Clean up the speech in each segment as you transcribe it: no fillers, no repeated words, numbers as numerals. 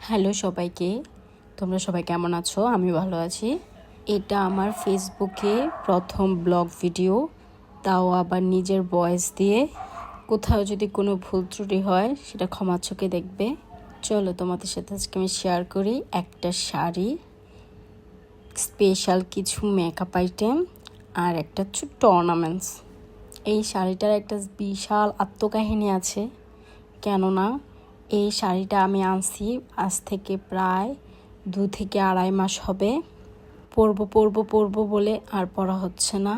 Hello সবাইকে, তোমরা সবাই কেমন আছো? আমি ভালো আছি। এটা আমার ফেসবুকে প্রথম ব্লগ ভিডিও, তাও আবার নিজের ভয়েস দিয়ে। কোথাও যদি কোনো ভুল ত্রুটি হয় সেটা ক্ষমা চোখে দেখবে। চলো তোমাদের সাথে আজকে আমি শেয়ার করি একটা শাড়ি, স্পেশাল কিছু মেকআপ আইটেম আর একটা ছোট্ট অর্নামেন্টস। এই শাড়িটার একটা বিশাল আত্মকাহিনী আছে, কেননা এই শাড়িটা আমি আনছি আজ থেকে প্রায় 2 থেকে আড়াই মাস হবে। পরবো বলে আর পরা হচ্ছে না,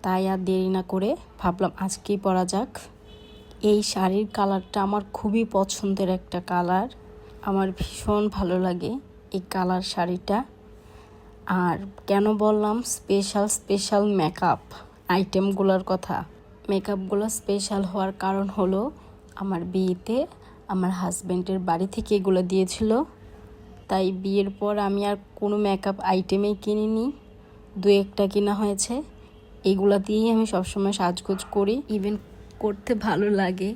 তাই আর দেরি না করে ভাবলাম আজকেই পরা যাক। এই শাড়ির কালারটা আমার খুবই পছন্দের একটা কালার, আমার ভীষণ ভালো লাগে এই কালার শাড়িটা। আর কেন বললাম স্পেশাল মেকআপ আইটেমগুলোর কথা? মেকআপগুলো স্পেশাল হওয়ার কারণ হলো আমার বিয়েতে আমার হাজব্যান্ডের বাড়ি থেকে এগুলো দিয়েছিল, তাই বিয়ের পর আমি আর কোনো মেকআপ আইটেমেই কিনিনি, 2-1টা কেনা হয়েছে। এগুলো দিয়েই আমি সবসময় সাজগোজ করি, ইভেন করতে ভালো লাগে,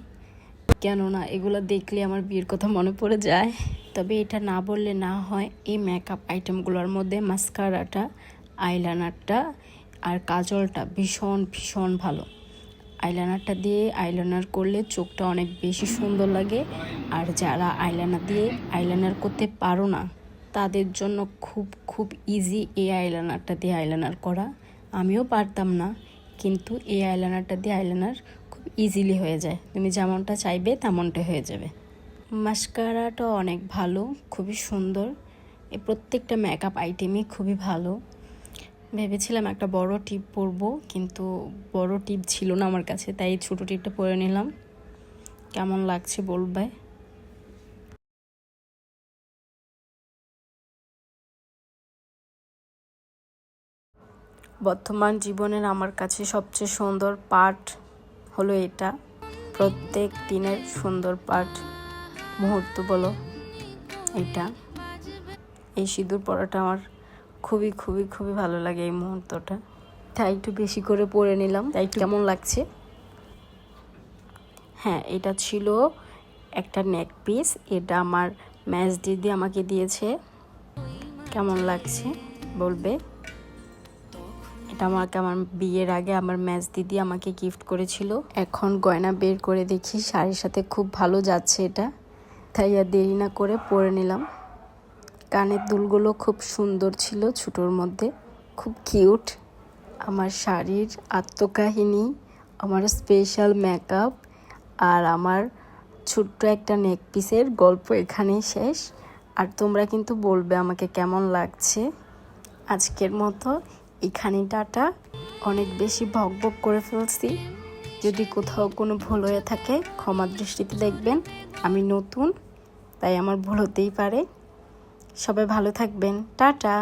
কেননা এগুলো দেখলে আমার বিয়ের কথা মনে পড়ে যায়। তবে এটা না বললে না হয়, এই মেকআপ আইটেমগুলোর মধ্যে মাস্কারাটা, আইলাইনারটা আর কাজলটা ভীষণ ভালো। আইলাইনারটা দিয়ে আইলাইনার করলে চোখটা অনেক বেশি সুন্দর লাগে। আর যারা আইলাইনার দিয়ে আইলাইনার করতে পারো না, তাদের জন্য খুব ইজি এই আইলাইনারটা দিয়ে আইলাইনার করা। আমিও পারতাম না, কিন্তু এই আইলাইনারটা দিয়ে আইলাইনার খুব ইজিলি হয়ে যায়, তুমি যেমনটা চাইবে তেমনটা হয়ে যাবে। মাস্কারাটা অনেক ভালো, খুবই সুন্দর। এই প্রত্যেকটা মেকআপ আইটেমই খুবই ভালো। ভেবেছিলাম একটা বড় টিপ পরবো, কিন্তু বড় টিপ ছিল না আমার কাছে, তাই ছোট টিপটা পরে নিলাম। কেমন লাগছে বলবে? বর্তমান জীবনের আমার কাছে সবচেয়ে সুন্দর পার্ট হলো এটা, প্রত্যেক দিনের সুন্দর পার্ট মুহূর্ত বলো এটা। এই সিঁদুর পরাটা আমার খুবই ভালো লাগে এই মুহূর্তটা, তাই একটু বেশি করে পরে নিলাম। তাই কেমন লাগছে? হ্যাঁ, এটা ছিল একটা নেক পিস, এটা আমার ম্যাচ দিদি আমাকে দিয়েছে। কেমন লাগছে বলবে? এটা আমার বিয়ের আগে আমার ম্যাচ দিদি আমাকে গিফট করেছিল। এখন গয়না বের করে দেখি শাড়ির সাথে খুব ভালো যাচ্ছে এটা, তাই আর দেরি না করে পরে নিলাম। কানের দুলগুলো খুব সুন্দর ছিল, ছোটোর মধ্যে খুব কিউট। আমার শাড়ির আত্মকাহিনী, আমার স্পেশাল মেকআপ আর আমার ছোট্ট একটা নেক পিসের গল্প এখানেই শেষ। আর তোমরা কিন্তু বলবে আমাকে কেমন লাগছে। আজকের মতো এখানেই টাটা। অনেক বেশি ভক করে ফেলছি, যদি কোথাও কোনো ভুল হয়ে থাকে ক্ষমার দৃষ্টিতে দেখবেন। আমি নতুন, তাই আমার ভুল হতেই পারে। সবাই ভালো থাকবেন, টাটা।